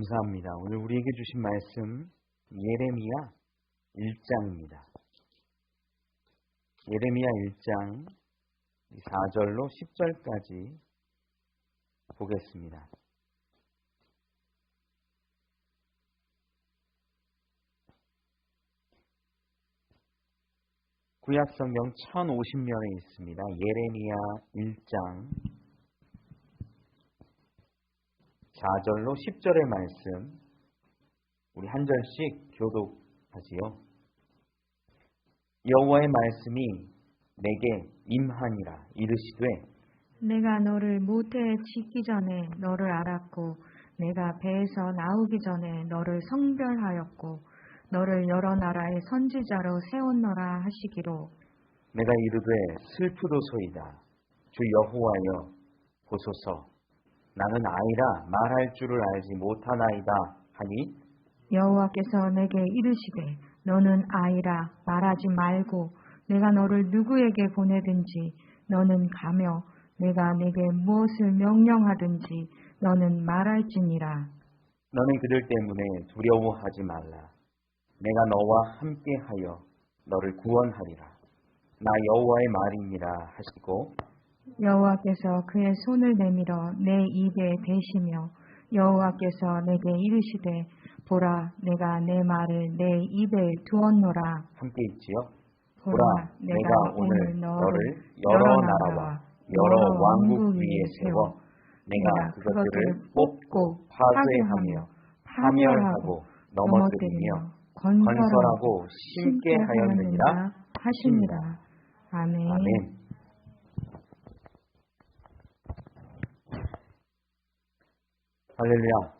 감사합니다. 오늘 우리에게 주신 말씀 예레미야 1장입니다. 예레미야 1장 4절로 10절까지 보겠습니다. 구약성경 1050면에 있습니다. 예레미야 1장 4절로 10절의 말씀 우리 한 절씩 교독하지요. 여호와의 말씀이 내게 임하니라. 이르시되 내가 너를 모태에 짓기 전에 너를 알았고 내가 배에서 나오기 전에 너를 성별하였고 너를 여러 나라의 선지자로 세웠노라 하시기로 내가 이르되 슬프도소이다. 주 여호와여 보소서. 나는 아이라 말할 줄을 알지 못하나이다 하니 여호와께서 내게 이르시되 너는 아이라 말하지 말고 내가 너를 누구에게 보내든지 너는 가며 내가 내게 무엇을 명령하든지 너는 말할지니라. 너는 그들 때문에 두려워하지 말라. 내가 너와 함께하여 너를 구원하리라. 나 여호와의 말이니라 하시고 여호와께서 그의 손을 내밀어 내 입에 대시며 여호와께서 내게 이르시되 보라 내가 내 말을 내 입에 두었노라. 함께 있지요. 보라 내가 오늘 너를 여러 나라와 여러 왕국 위에 세워 내가 그것들을 뽑고 파괴하며 파멸하고 넘어뜨리며 건설하고 심게 하였느니라 하십니다. 아멘. 아멘. 할렐루야.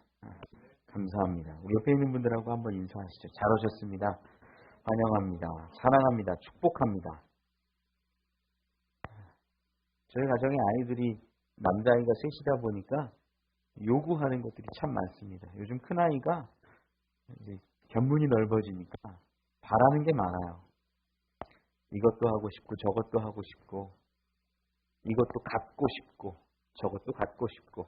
감사합니다. 우리 옆에 있는 분들하고 한번 인사하시죠. 잘 오셨습니다. 환영합니다. 사랑합니다. 축복합니다. 저희 가정에 아이들이 남자아이가 셋이다 보니까 요구하는 것들이 참 많습니다. 요즘 큰아이가 이제 견문이 넓어지니까 바라는 게 많아요. 이것도 하고 싶고 저것도 하고 싶고 이것도 갖고 싶고 저것도 갖고 싶고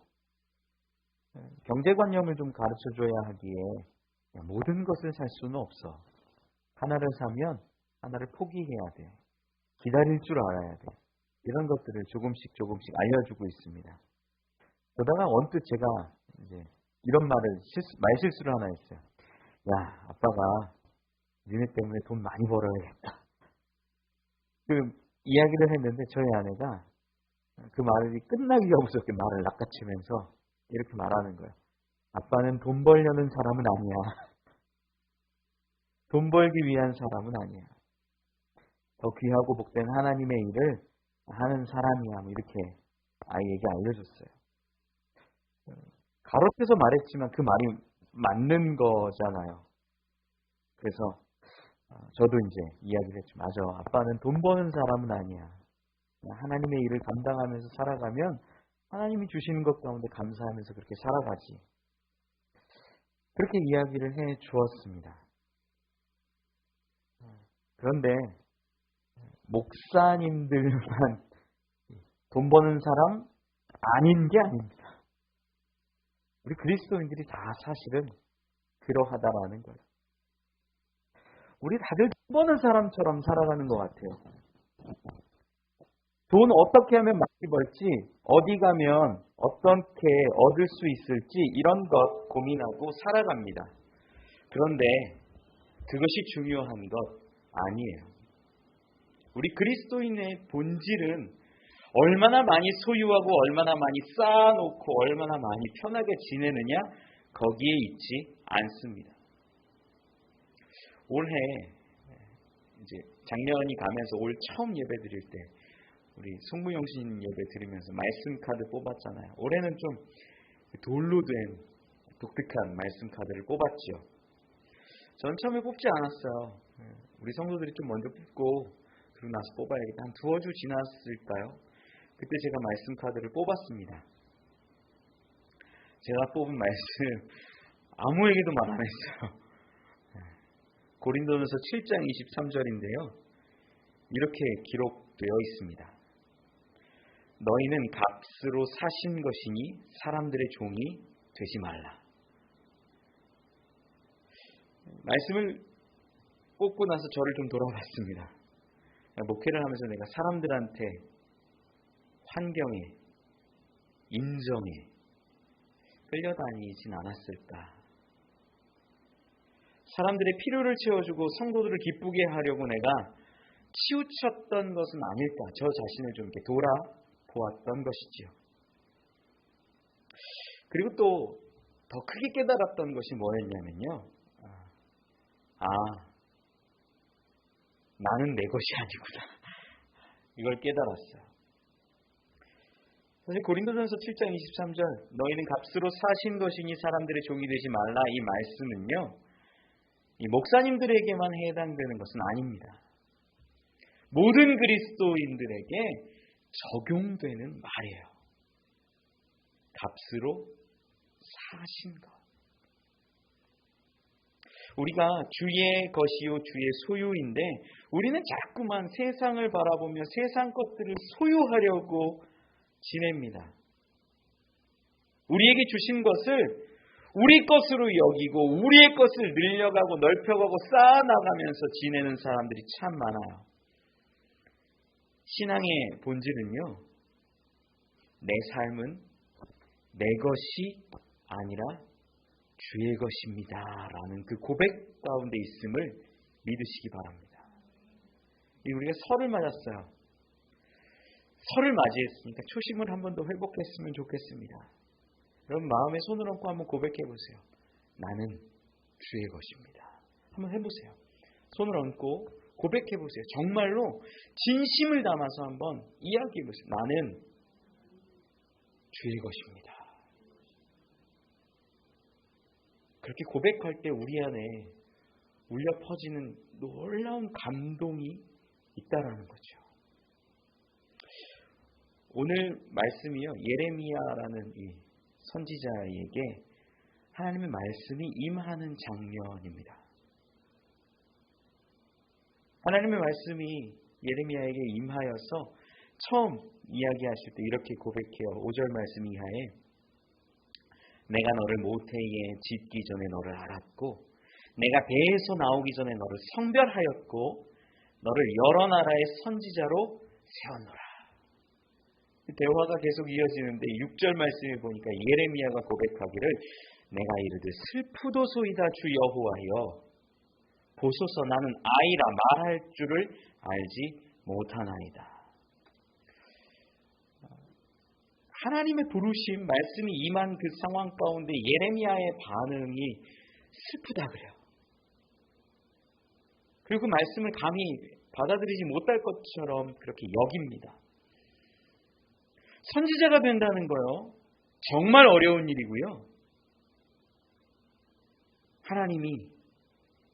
경제관념을 좀 가르쳐줘야 하기에 모든 것을 살 수는 없어. 하나를 사면 하나를 포기해야 돼. 기다릴 줄 알아야 돼. 이런 것들을 조금씩 알려주고 있습니다. 그러다가 언뜻 제가 이제 이런 말실수를 하나 했어요. 야, 아빠가 니네 때문에 돈 많이 벌어야겠다. 그 이야기를 했는데 저희 아내가 그 말이 끝나기가 무섭게 말을 낚아채면서 이렇게 말하는 거예요. 아빠는 돈 벌려는 사람은 아니야. 돈 벌기 위한 사람은 아니야. 더 귀하고 복된 하나님의 일을 하는 사람이야. 이렇게 아이에게 알려줬어요. 가로채서 말했지만 그 말이 맞는 거잖아요. 그래서 저도 이제 이야기를 했죠. 맞아. 아빠는 돈 버는 사람은 아니야. 하나님의 일을 감당하면서 살아가면 하나님이 주시는 것 가운데 감사하면서 그렇게 살아가지. 그렇게 이야기를 해 주었습니다. 그런데 목사님들만 돈 버는 사람 아닌 게 아닙니다. 우리 그리스도인들이 다 사실은 그러하다라는 거예요. 우리 다들 돈 버는 사람처럼 살아가는 것 같아요. 돈 어떻게 하면 많이 벌지, 어디 가면 어떻게 얻을 수 있을지 이런 것 고민하고 살아갑니다. 그런데 그것이 중요한 것 아니에요. 우리 그리스도인의 본질은 얼마나 많이 소유하고 얼마나 많이 쌓아놓고 얼마나 많이 편하게 지내느냐 거기에 있지 않습니다. 올해 이제 작년이 가면서 올 처음 예배 드릴 때 우리 송무영신 예배 드리면서 말씀 카드 뽑았잖아요. 올해는 좀 돌로 된 독특한 말씀 카드를 뽑았죠. 전 처음에 뽑지 않았어요. 우리 성도들이 좀 먼저 뽑고 그러고 나서 뽑아야겠다. 한 두어 주 지났을까요? 그때 제가 말씀 카드를 뽑았습니다. 제가 뽑은 말씀 아무에게도 말 안 했어요. 고린도전서 7장 23절인데요. 이렇게 기록되어 있습니다. 너희는 값으로 사신 것이니 사람들의 종이 되지 말라. 말씀을 뽑고 나서 저를 좀 돌아봤습니다. 목회를 하면서 내가 사람들한테, 환경에, 인정에 끌려다니진 않았을까? 사람들의 필요를 채워주고 성도들을 기쁘게 하려고 내가 치우쳤던 것은 아닐까? 저 자신을 좀 이렇게 돌아보았던 것이지요. 그리고 또 더 크게 깨달았던 것이 뭐였냐면요. 나는 내 것이 아니구나. 이걸 깨달았어요. 사실 고린도전서 7장 23절 너희는 값으로 사신 것이니 사람들의 종이 되지 말라, 이 말씀은요, 이 목사님들에게만 해당되는 것은 아닙니다. 모든 그리스도인들에게 적용되는 말이에요. 값으로 사신 것. 우리가 주의 것이요 주의 소유인데 우리는 자꾸만 세상을 바라보며 세상 것들을 소유하려고 지냅니다. 우리에게 주신 것을 우리 것으로 여기고 우리의 것을 늘려가고 넓혀가고 쌓아나가면서 지내는 사람들이 참 많아요. 신앙의 본질은요, 내 삶은 내 것이 아니라 주의 것입니다 라는 그 고백 가운데 있음을 믿으시기 바랍니다. 우리가 설을 맞았어요. 설을 맞이했으니까 초심을 한 번 더 회복했으면 좋겠습니다. 여러분 마음에 손을 얹고 한번 고백해 보세요. 나는 주의 것입니다. 한번 해보세요. 손을 얹고 고백해 보세요. 정말로 진심을 담아서 한번 이야기해 보세요. 나는 주의 것입니다. 그렇게 고백할 때 우리 안에 울려 퍼지는 놀라운 감동이 있다라는 거죠. 오늘 말씀이요, 예레미야라는 이 선지자에게 하나님의 말씀이 임하는 장면입니다. 하나님의 말씀이 예레미야에게 임하여서 처음 이야기하실 때 이렇게 고백해요. 5절 말씀 이하에 내가 너를 모태에 짓기 전에 너를 알았고 내가 배에서 나오기 전에 너를 성별하였고 너를 여러 나라의 선지자로 세웠노라. 대화가 계속 이어지는데 6절 말씀에 보니까 예레미야가 고백하기를 내가 이르되 슬프도소이다 주 여호와여 보소서 나는 아이라 말할 줄을 알지 못하나이다. 하나님의 부르심, 말씀이 임한 그 상황 가운데 예레미야의 반응이 슬프다 그래요. 그리고 그 말씀을 감히 받아들이지 못할 것처럼 그렇게 여깁니다. 선지자가 된다는 거요, 정말 어려운 일이고요. 하나님이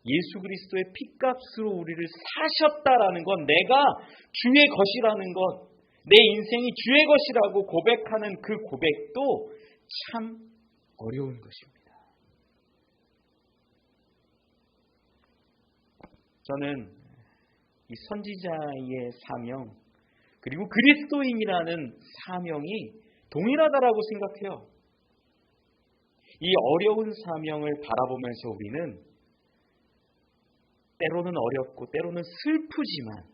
예수 그리스도의 핏값으로 우리를 사셨다라는 건, 내가 주의 것이라는 것, 내 인생이 주의 것이라고 고백하는 그 고백도 참 어려운 것입니다. 저는 이 선지자의 사명 그리고 그리스도인이라는 사명이 동일하다라고 생각해요. 이 어려운 사명을 바라보면서 우리는 때로는 어렵고 때로는 슬프지만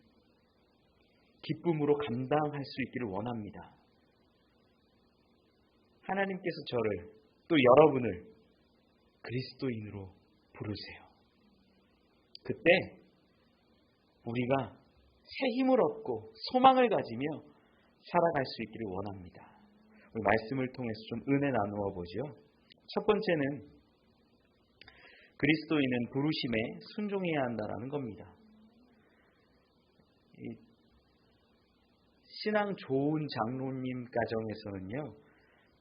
기쁨으로 감당할 수 있기를 원합니다. 하나님께서 저를 또 여러분을 그리스도인으로 부르세요. 그때 우리가 새 힘을 얻고 소망을 가지며 살아갈 수 있기를 원합니다. 우리 말씀을 통해서 좀 은혜 나누어 보죠. 첫 번째는 그리스도인은 부르심에 순종해야 한다라는 겁니다. 신앙 좋은 장로님 가정에서는요,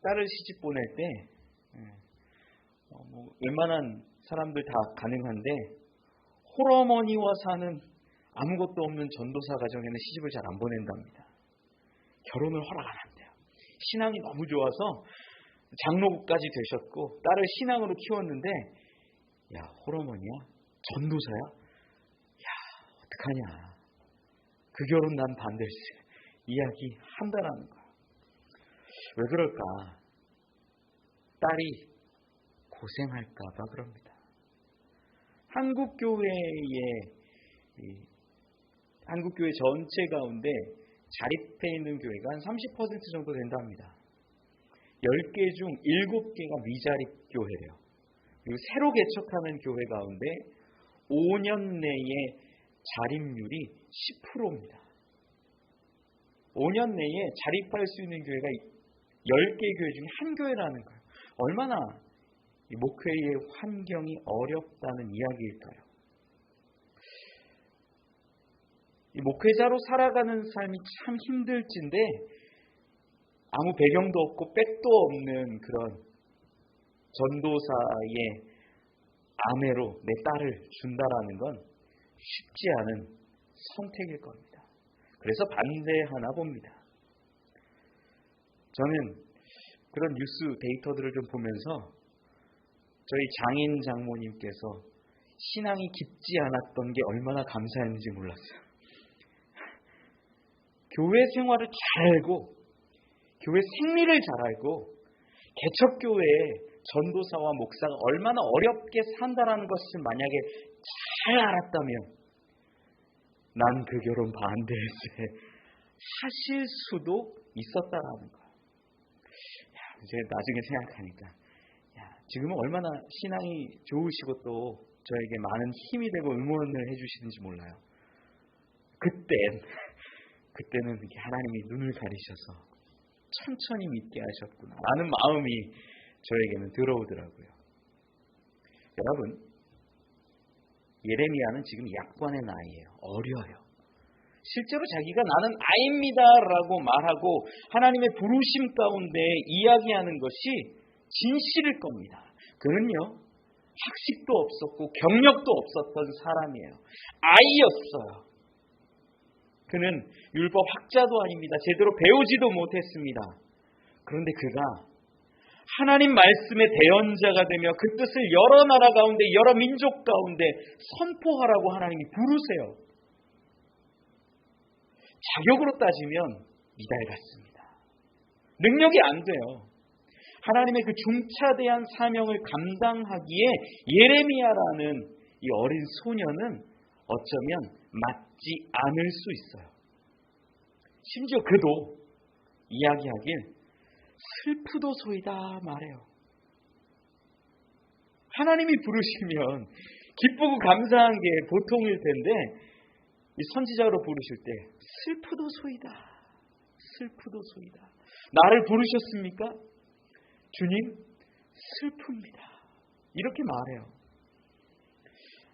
딸을 시집 보낼 때 웬만한 사람들 다 가능한데 홀어머니와 사는 아무것도 없는 전도사 가정에는 시집을 잘 안 보낸답니다. 결혼을 허락 안 한대요. 신앙이 너무 좋아서 장로까지 되셨고 딸을 신앙으로 키웠는데, 야, 홀어머니야? 전도사야? 야, 어떡하냐. 그 결혼 난 반대일세. 이야기 한다라는 거예요. 왜 그럴까? 딸이 고생할까 봐 그럽니다. 한국교회 전체 가운데 자립해 있는 교회가 한 30% 정도 된답니다. 10개 중 7개가 미자립 교회래요. 그리고 새로 개척하는 교회 가운데 5년 내에 자립률이 10%입니다. 5년 내에 자립할 수 있는 교회가 10개 교회 중에 한 교회라는 거예요. 얼마나 이 목회의 환경이 어렵다는 이야기일까요? 이 목회자로 살아가는 삶이 참 힘들진데 아무 배경도 없고 백도 없는 그런 전도사의 아내로 내 딸을 준다라는 건 쉽지 않은 선택일 겁니다. 그래서 반대하나 봅니다. 저는 그런 뉴스 데이터들을 좀 보면서 저희 장인 장모님께서 신앙이 깊지 않았던 게 얼마나 감사했는지 몰랐어요. 교회 생활을 잘 알고 교회 생리를 잘 알고 개척교회에 전도사와 목사가 얼마나 어렵게 산다라는 것을 만약에 잘 알았다면 난 그 결혼 반대했을 하실 수도 있었다라는 거예요. 이제 나중에 생각하니까 지금은 얼마나 신앙이 좋으시고 또 저에게 많은 힘이 되고 응원을 해주시는지 몰라요. 그때는 이렇게 하나님이 눈을 가리셔서 천천히 믿게 하셨구나 라는 마음이 저에게는 들어오더라고요. 여러분, 예레미야는 지금 약관의 나이예요. 어려요. 실제로 자기가 나는 아입니다 라고 말하고 하나님의 부르심 가운데 이야기하는 것이 진실일 겁니다. 그는요, 학식도 없었고 경력도 없었던 사람이에요. 아이였어요. 그는 율법 학자도 아닙니다. 제대로 배우지도 못했습니다. 그런데 그가 하나님 말씀의 대언자가 되며 그 뜻을 여러 나라 가운데 여러 민족 가운데 선포하라고 하나님이 부르세요. 자격으로 따지면 미달 같습니다. 능력이 안 돼요. 하나님의 그 중차대한 사명을 감당하기에 예레미야라는 이 어린 소년은 어쩌면 맞지 않을 수 있어요. 심지어 그도 이야기하길 슬프도소이다 말해요. 하나님이 부르시면 기쁘고 감사한 게 보통일 텐데 이 선지자로 부르실 때 슬프도소이다. 나를 부르셨습니까? 주님, 슬픕니다. 이렇게 말해요.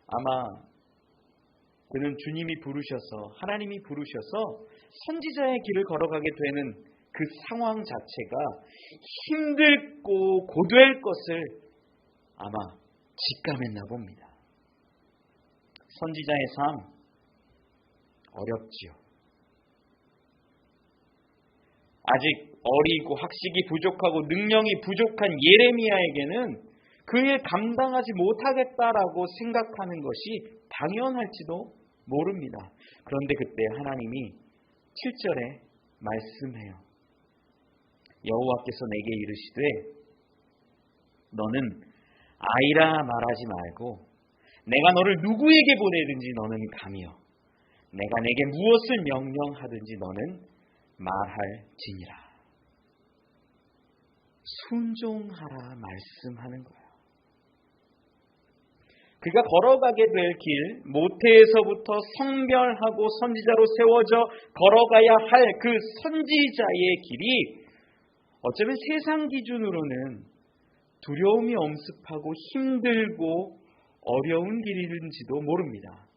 아마 그는 주님이 부르셔서 하나님이 부르셔서 선지자의 길을 걸어가게 되는 그 상황 자체가 힘들고 고될 것을 아마 직감했나 봅니다. 선지자의 삶 어렵지요. 아직 어리고 학식이 부족하고 능력이 부족한 예레미야에게는 그의 감당하지 못하겠다라고 생각하는 것이 당연할지도 모릅니다. 그런데 그때 하나님이 7절에 말씀해요. 여호와께서 내게 이르시되 너는 아이라 말하지 말고 내가 너를 누구에게 보내든지 너는 감이요 내가 내게 무엇을 명령하든지 너는 말할지니라. 순종하라 말씀하는 거예요. 그가 걸어가게 될 길, 모태에서부터 성별하고 선지자로 세워져 걸어가야 할 그 선지자의 길이 어쩌면 세상 기준으로는 두려움이 엄습하고 힘들고 어려운 길인지도 모릅니다.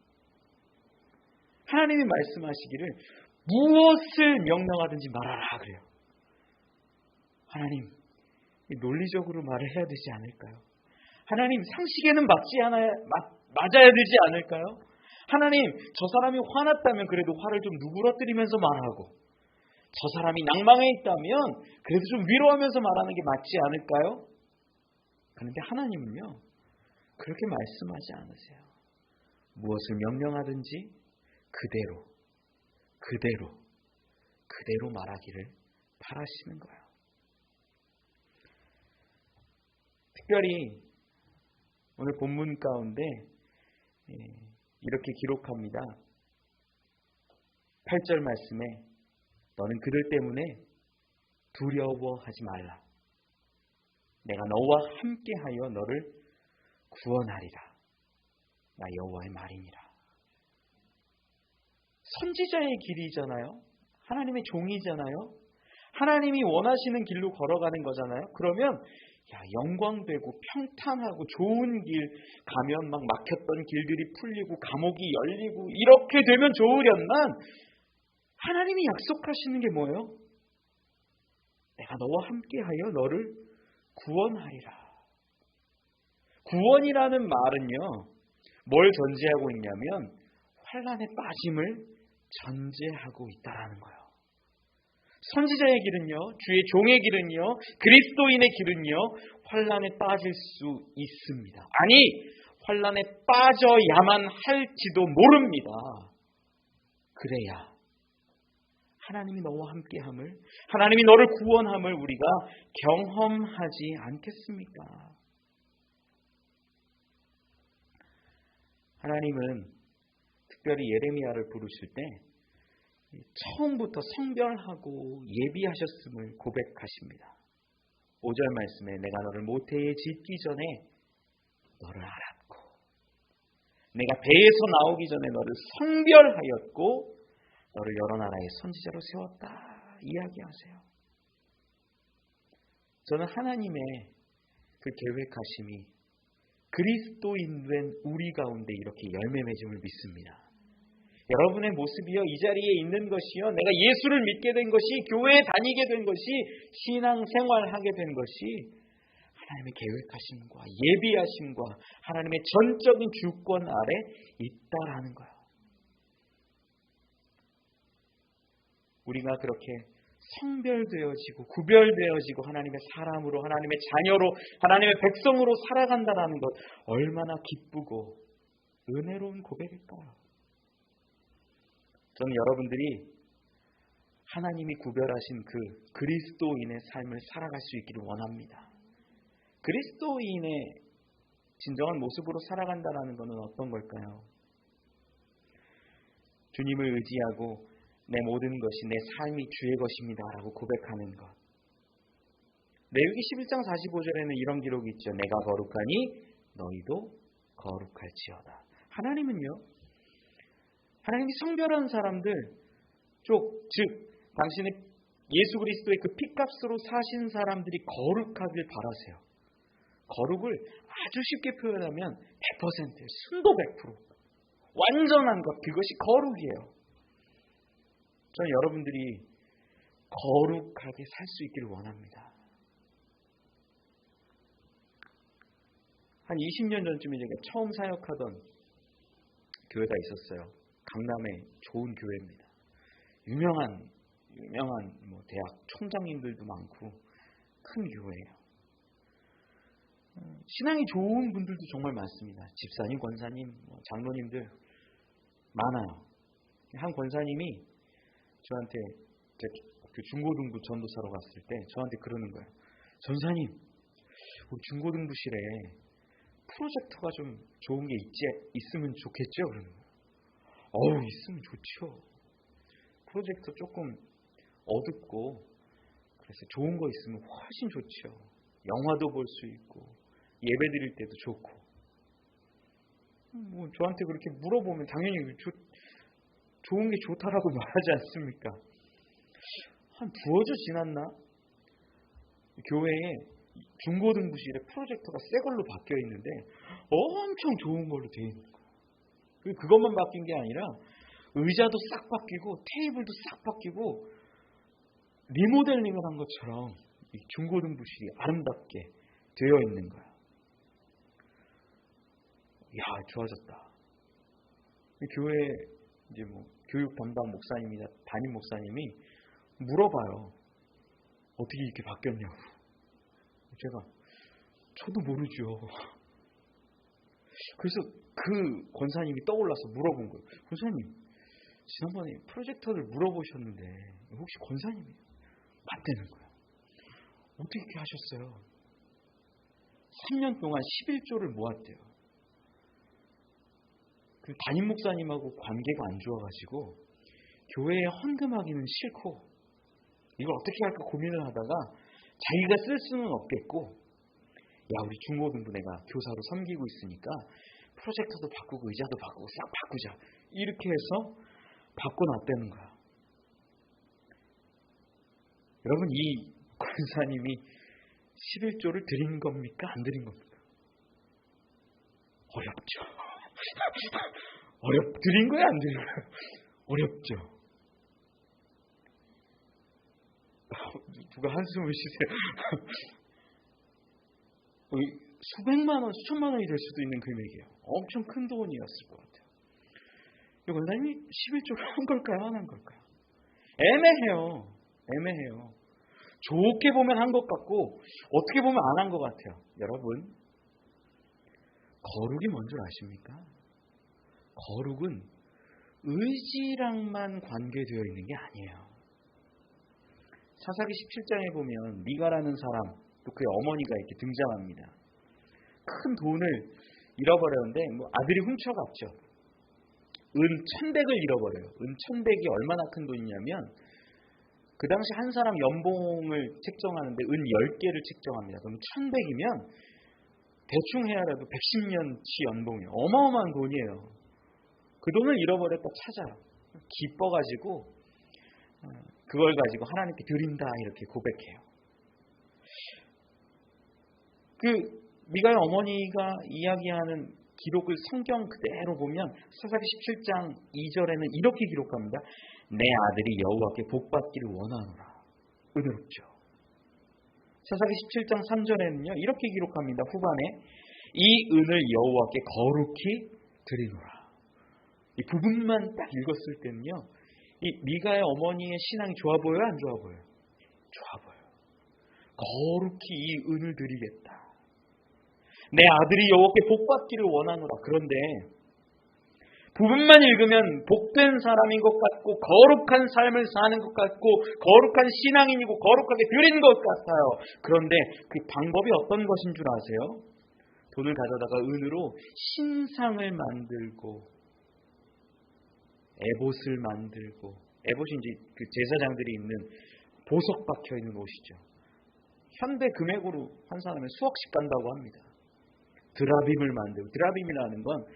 하나님이 말씀하시기를 무엇을 명령하든지 말하라 그래요. 하나님, 논리적으로 말을 해야 되지 않을까요? 하나님, 상식에는 맞아야 되지 않을까요? 하나님, 저 사람이 화났다면 그래도 화를 좀 누그러뜨리면서 말하고 저 사람이 낭망해 있다면 그래도 좀 위로하면서 말하는 게 맞지 않을까요? 그런데 하나님은요, 그렇게 말씀하지 않으세요. 무엇을 명령하든지 그대로 말하기를 바라시는 거예요. 특별히 오늘 본문 가운데 이렇게 기록합니다. 8절 말씀에 너는 그들 때문에 두려워하지 말라. 내가 너와 함께하여 너를 구원하리라. 나 여호와의 말이니라. 선지자의 길이잖아요. 하나님의 종이잖아요. 하나님이 원하시는 길로 걸어가는 거잖아요. 그러면 영광되고 평탄하고 좋은 길 가면 막 막혔던 길들이 풀리고 감옥이 열리고 이렇게 되면 좋으련만 하나님이 약속하시는 게 뭐예요? 내가 너와 함께하여 너를 구원하리라. 구원이라는 말은요, 뭘 전제하고 있냐면 환난에 빠짐을 전제하고 있다라는 거예요. 선지자의 길은요, 주의 종의 길은요, 그리스도인의 길은요, 환난에 빠질 수 있습니다. 아니, 환난에 빠져야만 할지도 모릅니다. 그래야 하나님이 너와 함께함을, 하나님이 너를 구원함을 우리가 경험하지 않겠습니까? 하나님은 특별히 예레미야를 부르실 때 처음부터 성별하고 예비하셨음을 고백하십니다. 5절 말씀에 내가 너를 모태에 짓기 전에 너를 알았고 내가 배에서 나오기 전에 너를 성별하였고 너를 여러 나라의 선지자로 세웠다 이야기하세요. 저는 하나님의 그 계획하심이 그리스도인 된 우리 가운데 이렇게 열매 맺음을 믿습니다. 여러분의 모습이요, 이 자리에 있는 것이요, 내가 예수를 믿게 된 것이, 교회에 다니게 된 것이, 신앙생활하게 된 것이 하나님의 계획하심과 예비하심과 하나님의 전적인 주권 아래 있다라는 거예요. 우리가 그렇게 성별되어지고 구별되어지고 하나님의 사람으로, 하나님의 자녀로, 하나님의 백성으로 살아간다는 것 얼마나 기쁘고 은혜로운 고백일까요? 저는 여러분들이 하나님이 구별하신 그 그리스도인의 삶을 살아갈 수 있기를 원합니다. 그리스도인의 진정한 모습으로 살아간다는 것은 어떤 걸까요? 주님을 의지하고 내 모든 것이 내 삶이 주의 것입니다 라고 고백하는 것. 레위기 11장 45절에는 이런 기록이 있죠. 내가 거룩하니 너희도 거룩할지어다. 하나님은요, 하나님이 성별한 사람들 즉 당신의 예수 그리스도의 그 피값으로 사신 사람들이 거룩하길 바라세요. 거룩을 아주 쉽게 표현하면 100%, 순도 100%, 완전한 것, 그것이 거룩이에요. 저는 여러분들이 거룩하게 살 수 있기를 원합니다. 한 20년 전쯤에 제가 처음 사역하던 교회가 있었어요. 강남의 좋은 교회입니다. 유명한 대학 총장님들도 많고 큰 교회예요. 신앙이 좋은 분들도 정말 많습니다. 집사님, 권사님, 장로님들 많아요. 한 권사님이 저한테 그 중고등부 전도사로 갔을 때 저한테 그러는 거예요. 전사님, 우리 중고등부실에 프로젝터가 좀 좋은 게 있으면 좋겠죠? 그러는 거예요. 있으면 좋죠. 프로젝터 조금 어둡고 그래서 좋은 거 있으면 훨씬 좋죠. 영화도 볼 수 있고 예배 드릴 때도 좋고. 저한테 그렇게 물어보면 당연히 좋은 게 좋다라고 말하지 않습니까? 한 두어 주 지났나? 교회에 중고등부실에 프로젝터가 새 걸로 바뀌어 있는데 엄청 좋은 걸로 되어 있는 거예요. 그것만 바뀐 게 아니라 의자도 싹 바뀌고 테이블도 싹 바뀌고 리모델링을 한 것처럼 이 중고등부실이 아름답게 되어 있는 거예요. 좋아졌다. 교회 이제 교육 담당 목사님이나 담임 목사님이 물어봐요. 어떻게 이렇게 바뀌었냐고. 저도 모르죠. 그래서 그 권사님이 떠올라서 물어본 거예요. 권사님, 지난번에 프로젝터를 물어보셨는데 혹시 권사님이에요? 맞다는 거예요. 어떻게 이렇게 하셨어요? 3년 동안 11조를 모았대요. 그 담임 목사님하고 관계가 안 좋아가지고 교회에 헌금하기는 싫고 이걸 어떻게 할까 고민을 하다가 자기가 쓸 수는 없겠고 우리 중고등부 내가 교사로 섬기고 있으니까 프로젝터도 바꾸고 의자도 바꾸고 싹 바꾸자 이렇게 해서 바꿔놨다는 거야. 여러분 이 권사님이 11조를 드린 겁니까? 안 드린 겁니까? 어렵죠. 드린 거야 안 드린 거야? 어렵죠. 누가 한숨을 쉬세요. 수백만 원, 수천만 원이 될 수도 있는 금액이에요. 엄청 큰 돈이었을 것 같아요. 이 권사님이 11조를 한 걸까요? 안 한 걸까요? 애매해요. 좋게 보면 한 것 같고 어떻게 보면 안 한 것 같아요. 여러분 거룩이 뭔 줄 아십니까? 거룩은 의지랑만 관계되어 있는 게 아니에요. 사사기 17장에 보면 미가라는 사람 또 그의 어머니가 이렇게 등장합니다. 큰 돈을 잃어버렸는데 아들이 훔쳐갔죠. 은 1,100을 잃어버려요. 은 1,100이 얼마나 큰 돈이냐면 그 당시 한 사람 연봉을 책정하는데 은 10개를 책정합니다. 그럼 1,100이면 대충 해야라도 110년치 연봉이에요. 어마어마한 돈이에요. 그 돈을 잃어버렸다 찾아요. 기뻐가지고 그걸 가지고 하나님께 드린다 이렇게 고백해요. 그 미가의 어머니가 이야기하는 기록을 성경 그대로 보면 사사기 17장 2절에는 이렇게 기록합니다. 내 아들이 여호와께 복받기를 원하노라. 은혜롭죠. 사사기 17장 3절에는요 이렇게 기록합니다. 후반에 이 은을 여호와께 거룩히 드리노라. 이 부분만 딱 읽었을 때는요 이 미가의 어머니의 신앙이 좋아 보여요? 안 좋아 보여요? 좋아 보여요. 거룩히 이 은을 드리겠다. 내 아들이 여호와께 복받기를 원하노라. 그런데 부분만 읽으면 복된 사람인 것 같고 거룩한 삶을 사는 것 같고 거룩한 신앙인이고 거룩하게 드린 것 같아요. 그런데 그 방법이 어떤 것인 줄 아세요? 돈을 가져다가 은으로 신상을 만들고 에봇을 만들고 에봇이 이제 그 제사장들이 입는 보석 박혀 있는 옷이죠. 현대 금액으로 환산하면 수억씩 간다고 합니다. 드라빔을 만들고 드라빔이라는 건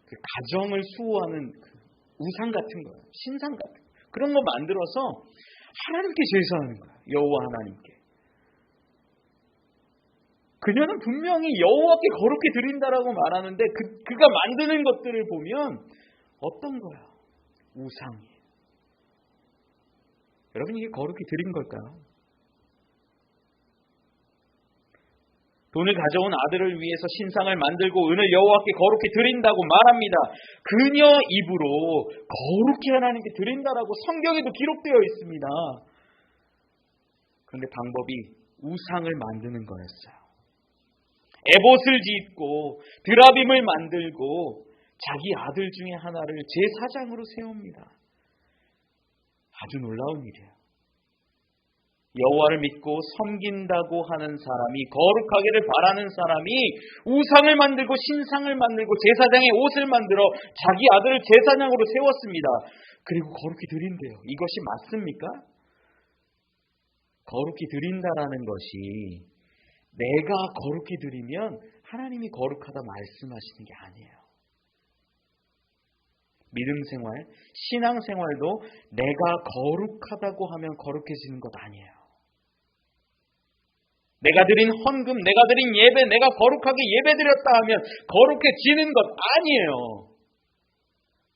그 가정을 수호하는 그 우상 같은 거예요. 신상 같은 그런 거 만들어서 하나님께 제사하는 거예요. 여호와 하나님께. 그녀는 분명히 여호와께 거룩히 드린다라고 말하는데 그가 만드는 것들을 보면 어떤 거야? 우상이에요. 여러분 이게 거룩히 드린 걸까요? 돈을 가져온 아들을 위해서 신상을 만들고 은을 여호와께 거룩히 드린다고 말합니다. 그녀 입으로 거룩히 하나님께 드린다라고 성경에도 기록되어 있습니다. 그런데 방법이 우상을 만드는 거였어요. 에봇을 짓고 드라빔을 만들고 자기 아들 중에 하나를 제사장으로 세웁니다. 아주 놀라운 일이에요. 여호와를 믿고 섬긴다고 하는 사람이 거룩하기를 바라는 사람이 우상을 만들고 신상을 만들고 제사장의 옷을 만들어 자기 아들을 제사장으로 세웠습니다. 그리고 거룩히 드린대요. 이것이 맞습니까? 거룩히 드린다라는 것이 내가 거룩히 드리면 하나님이 거룩하다 말씀하시는 게 아니에요. 믿음 생활, 신앙 생활도 내가 거룩하다고 하면 거룩해지는 것 아니에요. 내가 드린 헌금, 내가 드린 예배, 내가 거룩하게 예배드렸다 하면 거룩해지는 것 아니에요.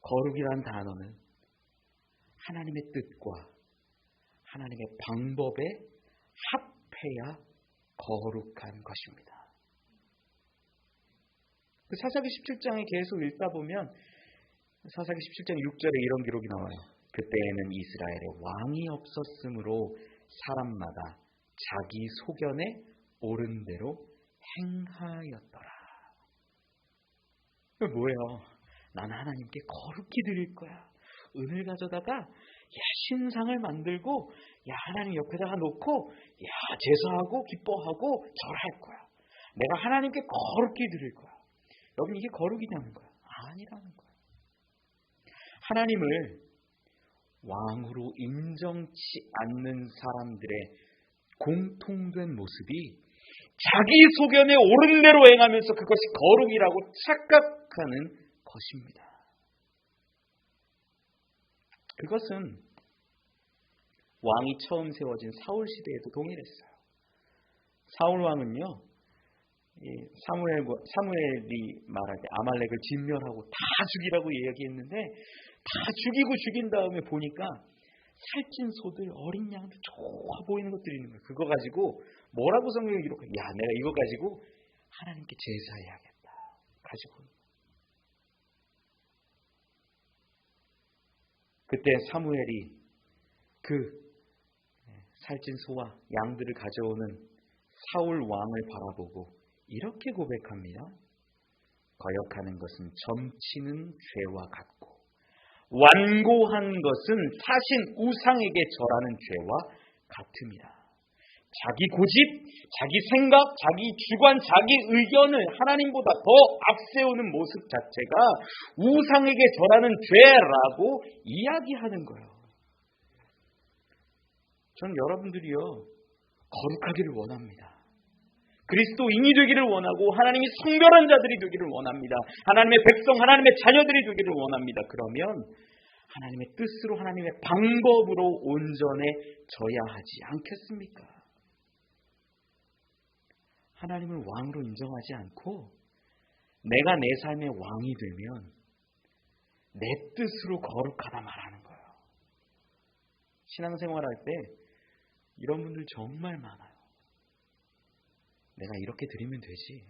거룩이란 단어는 하나님의 뜻과 하나님의 방법에 합해야 거룩한 것입니다. 그 사사기 17장에 계속 읽다 보면 사사기 17장 6절에 이런 기록이 나와요. 그때에는 이스라엘에 왕이 없었으므로 사람마다 자기 소견에 옳은 대로 행하였더라. 그 뭐예요? 나는 하나님께 거룩히 드릴 거야. 은을 가져다가 신상을 만들고 하나님 옆에다가 놓고 제사하고 기뻐하고 절할 거야. 내가 하나님께 거룩히 드릴 거야. 여러분 이게 거룩이냐는 거야. 아니라는 거야. 하나님을 왕으로 인정치 않는 사람들의 공통된 모습이 자기 소견에 옳은 대로 행하면서 그것이 거룩이라고 착각하는 것입니다. 그것은 왕이 처음 세워진 사울 시대에도 동일했어요. 사울 왕은요, 사무엘이 말할 때 아말렉을 진멸하고 다 죽이라고 이야기했는데 다 죽인 다음에 보니까 살찐 소들, 어린 양들, 좋아 보이는 것들이 있는 거예요. 그거 가지고 뭐라고 성경에 기록해? 야, 내가 이거 가지고 하나님께 제사해야겠다. 가지고. 그때 사무엘이 그 살찐 소와 양들을 가져오는 사울 왕을 바라보고 이렇게 고백합니다. 거역하는 것은 점치는 죄와 같고 완고한 것은 사신 우상에게 절하는 죄와 같습니다. 자기 고집, 자기 생각, 자기 주관, 자기 의견을 하나님보다 더 앞세우는 모습 자체가 우상에게 절하는 죄라고 이야기하는 거예요. 저는 여러분들이요, 거룩하기를 원합니다. 그리스도인이 되기를 원하고 하나님이 성별한 자들이 되기를 원합니다. 하나님의 백성, 하나님의 자녀들이 되기를 원합니다. 그러면 하나님의 뜻으로 하나님의 방법으로 온전해져야 하지 않겠습니까? 하나님을 왕으로 인정하지 않고 내가 내 삶의 왕이 되면 내 뜻으로 거룩하다 말하는 거예요. 신앙생활할 때 이런 분들 정말 많아요. 내가 이렇게 드리면 되지.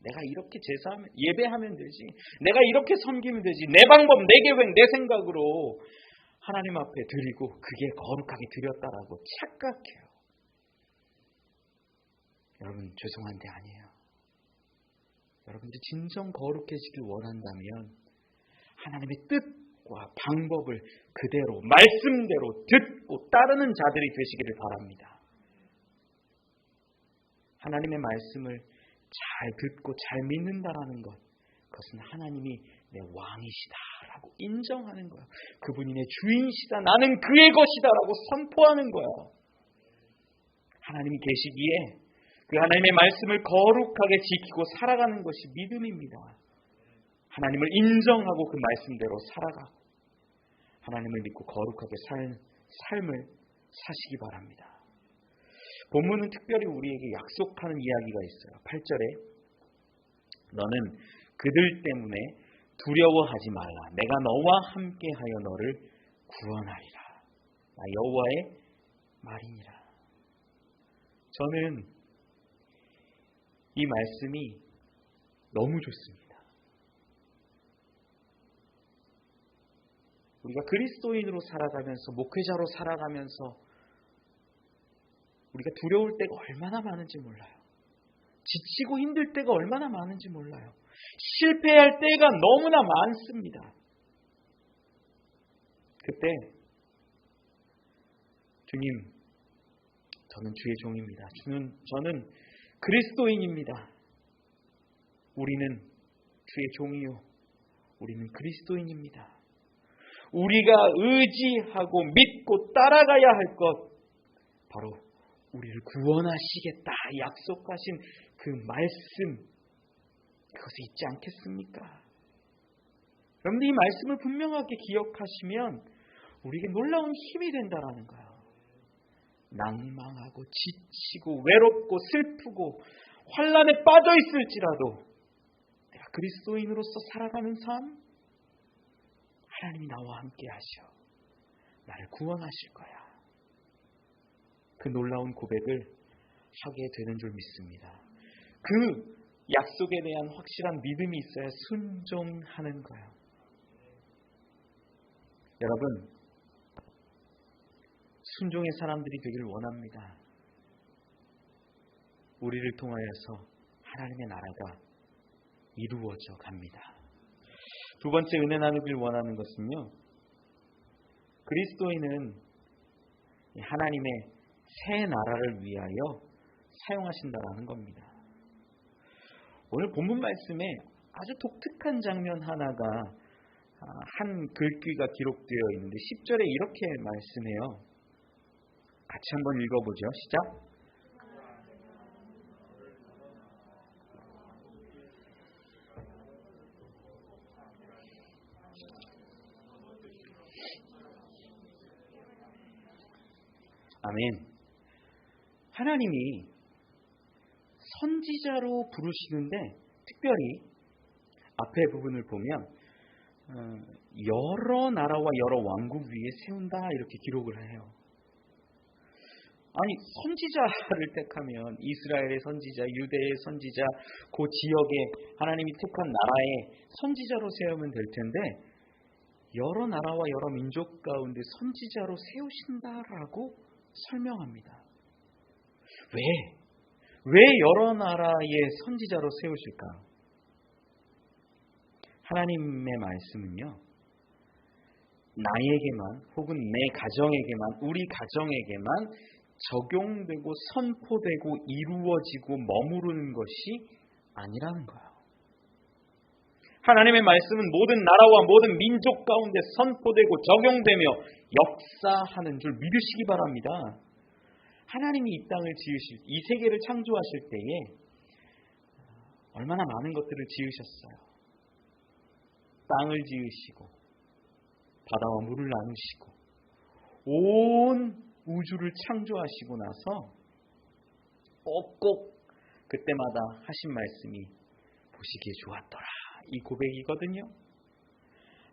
내가 이렇게 제사하면, 예배하면 되지. 내가 이렇게 섬기면 되지. 내 방법, 내 계획, 내 생각으로 하나님 앞에 드리고 그게 거룩하게 드렸다라고 착각해요. 여러분, 죄송한데 아니에요. 여러분들이 진정 거룩해지길 원한다면 하나님의 뜻과 방법을 그대로, 말씀대로 듣고 따르는 자들이 되시기를 바랍니다. 하나님의 말씀을 잘 듣고 잘 믿는다라는 것, 그것은 하나님이 내 왕이시다라고 인정하는 거예요. 그분이 내 주인이시다, 나는 그의 것이다라고 선포하는 거예요. 하나님이 계시기에 그 하나님의 말씀을 거룩하게 지키고 살아가는 것이 믿음입니다. 하나님을 인정하고 그 말씀대로 살아가고 하나님을 믿고 거룩하게 삶을 사시기 바랍니다. 본문은 특별히 우리에게 약속하는 이야기가 있어요. 8절에 너는 그들 때문에 두려워하지 말라. 내가 너와 함께하여 너를 구원하리라. 나 여호와의 말이니라. 저는 이 말씀이 너무 좋습니다. 우리가 그리스도인으로 살아가면서, 목회자로 살아가면서 우리가 두려울 때가 얼마나 많은지 몰라요. 지치고 힘들 때가 얼마나 많은지 몰라요. 실패할 때가 너무나 많습니다. 그때 주님, 저는 주의 종입니다. 저는 그리스도인입니다. 우리는 주의 종이요, 우리는 그리스도인입니다. 우리가 의지하고 믿고 따라가야 할 것, 바로 우리를 구원하시겠다 약속하신 그 말씀, 그것이 있지 않겠습니까? 여러분들 이 말씀을 분명하게 기억하시면 우리에게 놀라운 힘이 된다라는 거예요. 낭망하고 지치고 외롭고 슬프고 환난에 빠져 있을지라도 내가 그리스도인으로서 살아가는 삶, 하나님이 나와 함께 하셔 나를 구원하실 거야. 그 놀라운 고백을 하게 되는 줄 믿습니다. 그 약속에 대한 확실한 믿음이 있어야 순종하는 거예요. 여러분, 순종의 사람들이 되기를 원합니다. 우리를 통하여서 하나님의 나라가 이루어져 갑니다. 두 번째 은혜 나누길 원하는 것은요, 그리스도인은 하나님의 새 나라를 위하여 사용하신다라는 겁니다. 오늘 본문 말씀에 아주 독특한 장면 하나가 한 글귀가 기록되어 있는데 10절에 이렇게 말씀해요. 같이 한번 읽어보죠. 시작. 아멘. 하나님이 선지자로 부르시는데 특별히 앞에 부분을 보면 여러 나라와 여러 왕국 위에 세운다 이렇게 기록을 해요. 아니 선지자를 택하면 이스라엘의 선지자, 유대의 선지자, 그 지역에 하나님이 택한 나라의 선지자로 세우면 될 텐데 여러 나라와 여러 민족 가운데 선지자로 세우신다라고 설명합니다. 왜 여러 나라의 선지자로 세우실까? 하나님의 말씀은요, 나에게만 혹은 내 가정에게만, 우리 가정에게만 적용되고 선포되고 이루어지고 머무르는 것이 아니라는 거예요. 하나님의 말씀은 모든 나라와 모든 민족 가운데 선포되고 적용되며 역사하는 줄 믿으시기 바랍니다. 하나님이 이 땅을 지으실, 이 세계를 창조하실 때에 얼마나 많은 것들을 지으셨어요. 땅을 지으시고 바다와 물을 나누시고 온 우주를 창조하시고 나서 꼭꼭 그때마다 하신 말씀이 보시기에 좋았더라. 이 고백이거든요.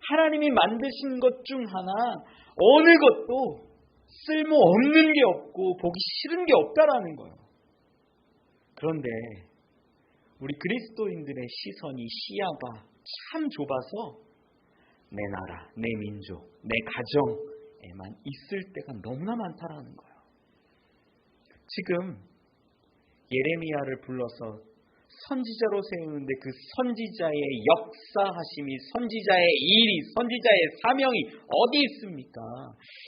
하나님이 만드신 것 중 하나 어느 것도 쓸모없는 게 없고 보기 싫은 게 없다라는 거예요. 그런데 우리 그리스도인들의 시선이 시야가 참 좁아서 내 나라, 내 민족, 내 가정에만 있을 때가 너무나 많다라는 거예요. 지금 예레미야를 불러서 선지자로 세우는데 그 선지자의 역사하심이, 선지자의 일이, 선지자의 사명이 어디 있습니까?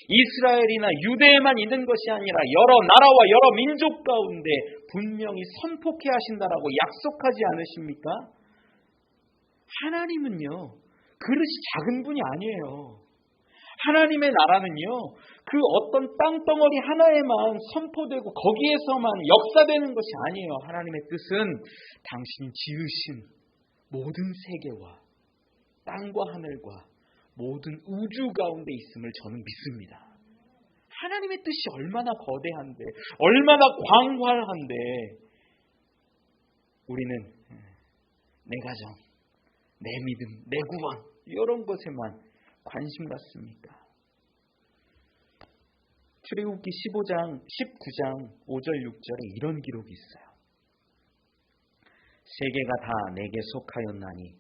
이스라엘이나 유대에만 있는 것이 아니라 여러 나라와 여러 민족 가운데 분명히 선포케 하신다라고 약속하지 않으십니까? 하나님은요, 그릇이 작은 분이 아니에요. 하나님의 나라는요, 그 어떤 땅덩어리 하나에만 선포되고 거기에서만 역사되는 것이 아니에요. 하나님의 뜻은 당신이 지으신 모든 세계와 땅과 하늘과 모든 우주 가운데 있음을 저는 믿습니다. 하나님의 뜻이 얼마나 거대한데, 얼마나 광활한데 우리는 내 가정, 내 믿음, 내 구원 이런 것에만 관심 갖습니까? 출애굽기 19장 5절 6절에 이런 기록이 있어요. 세계가 다 내게 속하였나니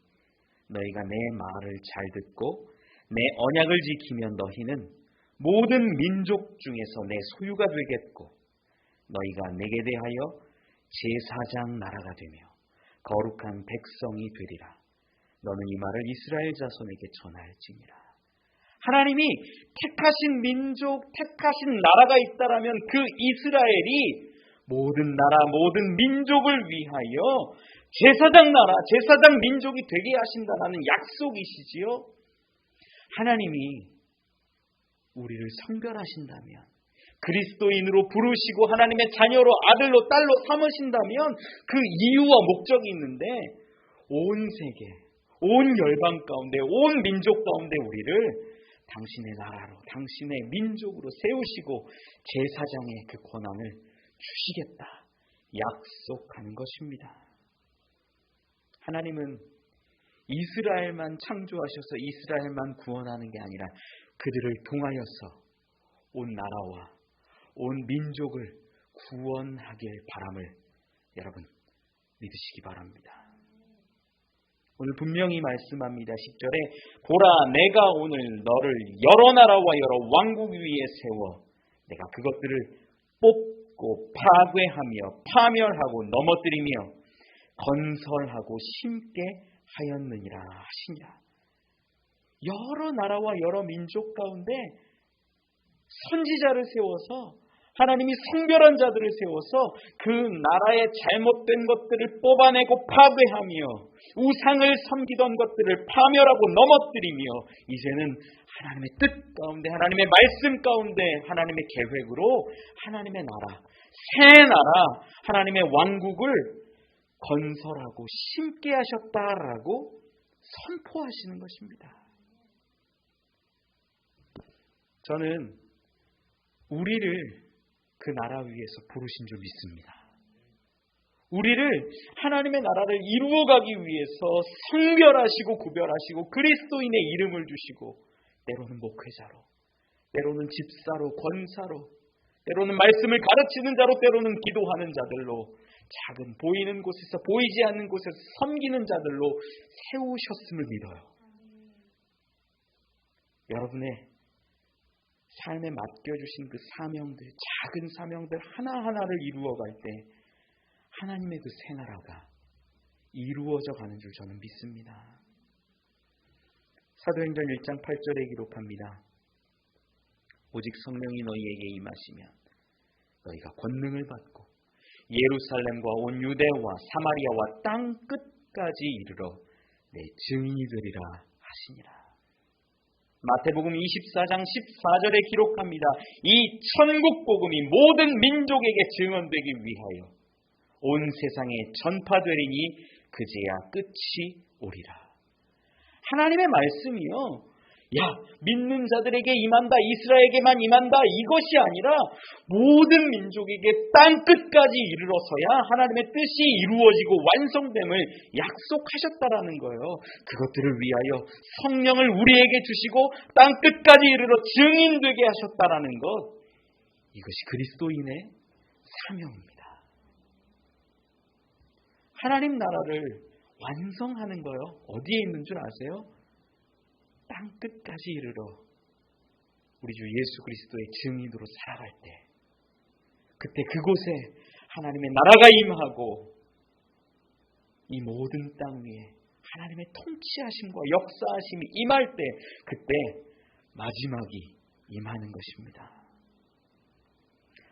너희가 내 말을 잘 듣고 내 언약을 지키면 너희는 모든 민족 중에서 내 소유가 되겠고 너희가 내게 대하여 제사장 나라가 되며 거룩한 백성이 되리라. 너는 이 말을 이스라엘 자손에게 전할지니라. 하나님이 택하신 민족, 택하신 나라가 있다라면 그 이스라엘이 모든 나라, 모든 민족을 위하여 제사장 나라, 제사장 민족이 되게 하신다라는 약속이시지요. 하나님이 우리를 성별하신다면, 그리스도인으로 부르시고 하나님의 자녀로 아들로 딸로 삼으신다면 그 이유와 목적이 있는데 온 세계, 온 열방 가운데, 온 민족 가운데 우리를 당신의 나라로, 당신의 민족으로 세우시고 제사장의 그 권한을 주시겠다 약속하는 것입니다. 하나님은 이스라엘만 창조하셔서 이스라엘만 구원하는 게 아니라 그들을 통하여서 온 나라와 온 민족을 구원하길 바람을 여러분 믿으시기 바랍니다. 오늘 분명히 말씀합니다. 10절에 보라 내가 오늘 너를 여러 나라와 여러 왕국 위에 세워 내가 그것들을 뽑고 파괴하며 파멸하고 넘어뜨리며 건설하고 심게 하였느니라 하시니라. 여러 나라와 여러 민족 가운데 선지자를 세워서 하나님이 성별한 자들을 세워서 그 나라의 잘못된 것들을 뽑아내고 파괴하며 우상을 섬기던 것들을 파멸하고 넘어뜨리며 이제는 하나님의 뜻 가운데, 하나님의 말씀 가운데, 하나님의 계획으로 하나님의 나라, 새 나라, 하나님의 왕국을 건설하고 심게 하셨다라고 선포하시는 것입니다. 저는 우리를 그 나라 위에서 부르신 줄 믿습니다. 우리를 하나님의 나라를 이루어가기 위해서 성별하시고 구별하시고 그리스도인의 이름을 주시고 때로는 목회자로, 때로는 집사로, 권사로, 때로는 말씀을 가르치는 자로, 때로는 기도하는 자들로, 작은 보이는 곳에서 보이지 않는 곳에서 섬기는 자들로 세우셨음을 믿어요. 여러분의 삶에 맡겨주신 그 사명들, 작은 사명들 하나하나를 이루어갈 때 하나님의 그 새 나라가 이루어져 가는 줄 저는 믿습니다. 사도행전 1장 8절에 기록합니다. 오직 성령이 너희에게 임하시면 너희가 권능을 받고 예루살렘과 온 유대와 사마리아와 땅 끝까지 이르러 내 증인이 되리라 하시니라. 마태복음 24장 14절에 기록합니다. 이 천국 복음이 모든 민족에게 증언되기 위하여 온 세상에 전파되리니 그제야 끝이 오리라. 하나님의 말씀이요, 믿는 자들에게 임한다, 이스라엘에게만 임한다, 이것이 아니라 모든 민족에게 땅 끝까지 이르러서야 하나님의 뜻이 이루어지고 완성됨을 약속하셨다라는 거예요. 그것들을 위하여 성령을 우리에게 주시고 땅 끝까지 이르러 증인되게 하셨다라는 것, 이것이 그리스도인의 사명입니다. 하나님 나라를 완성하는 거요, 어디에 있는 줄 아세요? 땅 끝까지 이르러 우리 주 예수 그리스도의 증인으로 살아갈 때, 그때 그곳에 하나님의 나라가 임하고 이 모든 땅 위에 하나님의 통치하심과 역사하심이 임할 때, 그때 마지막이 임하는 것입니다.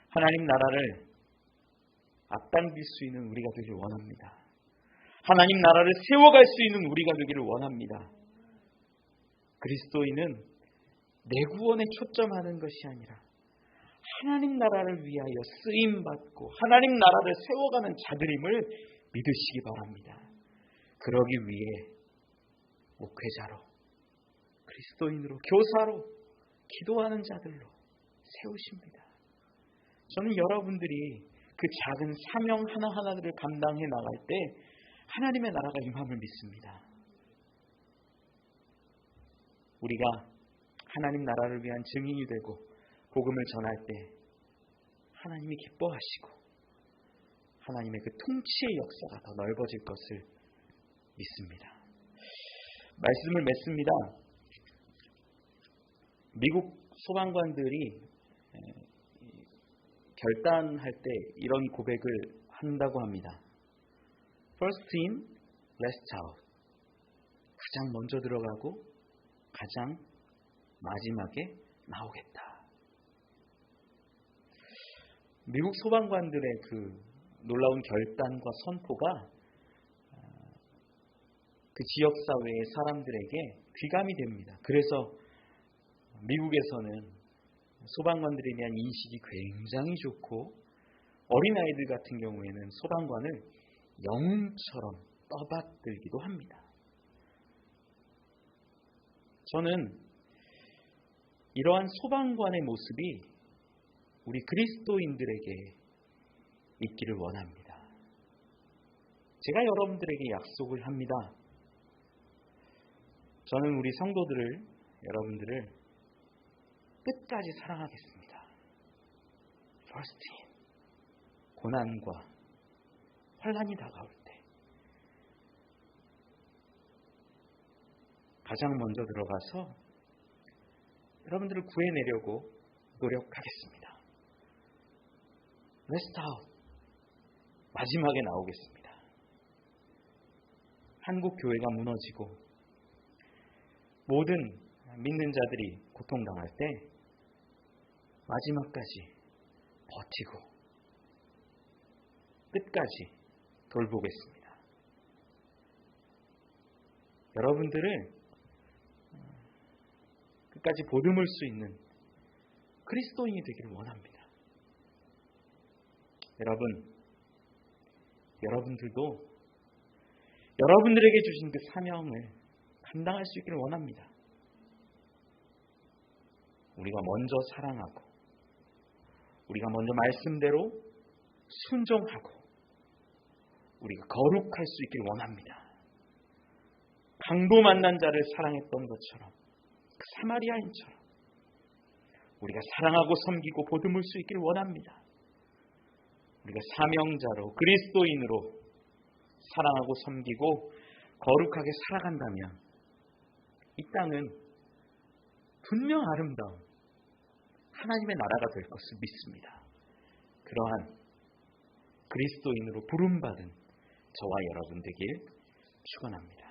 하나님 나라를 앞당길 수 있는 우리가 되길 원합니다. 하나님 나라를 세워갈 수 있는 우리가 되기를 원합니다. 그리스도인은 내 구원에 초점하는 것이 아니라 하나님 나라를 위하여 쓰임받고 하나님 나라를 세워가는 자들임을 믿으시기 바랍니다. 그러기 위해 목회자로, 그리스도인으로, 교사로, 기도하는 자들로 세우십니다. 저는 여러분들이 그 작은 사명 하나하나를 감당해 나갈 때 하나님의 나라가 임함을 믿습니다. 우리가 하나님 나라를 위한 증인이 되고 복음을 전할 때 하나님이 기뻐하시고 하나님의 그 통치의 역사가 더 넓어질 것을 믿습니다. 말씀을 맺습니다. 미국 소방관들이 결단할 때 이런 고백을 한다고 합니다. First in, last out. 가장 먼저 들어가고 가장 마지막에 나오겠다. 미국 소방관들의 그 놀라운 결단과 선포가 그 지역 사회의 사람들에게 귀감이 됩니다. 그래서 미국에서는 소방관들에 대한 인식이 굉장히 좋고, 어린아이들 같은 경우에는 소방관을 영웅처럼 떠받들기도 합니다. 저는 이러한 소방관의 모습이 우리 그리스도인들에게 있기를 원합니다. 제가 여러분들에게 약속을 합니다. 저는 우리 성도들을, 여러분들을 끝까지 사랑하겠습니다. First in. 고난과 환난이 다가올 때 가장 먼저 들어가서 여러분들을 구해내려고 노력하겠습니다. Last out. 마지막에 나오겠습니다. 한국 교회가 무너지고 모든 믿는 자들이 고통당할 때 마지막까지 버티고 끝까지 돌보겠습니다. 여러분들을 끝까지 보듬을 수 있는 그리스도인이 되기를 원합니다. 여러분들도 여러분들에게 주신 그 사명을 감당할 수 있기를 원합니다. 우리가 먼저 사랑하고, 우리가 먼저 말씀대로 순종하고, 우리가 거룩할 수 있기를 원합니다. 강도 만난 자를 사랑했던 것처럼, 그 사마리아인처럼 우리가 사랑하고 섬기고 보듬을 수 있기를 원합니다. 우리가 사명자로 그리스도인으로 사랑하고 섬기고 거룩하게 살아간다면 이 땅은 분명 아름다운 하나님의 나라가 될 것을 믿습니다. 그러한 그리스도인으로 부름받은 저와 여러분 되길 축원합니다.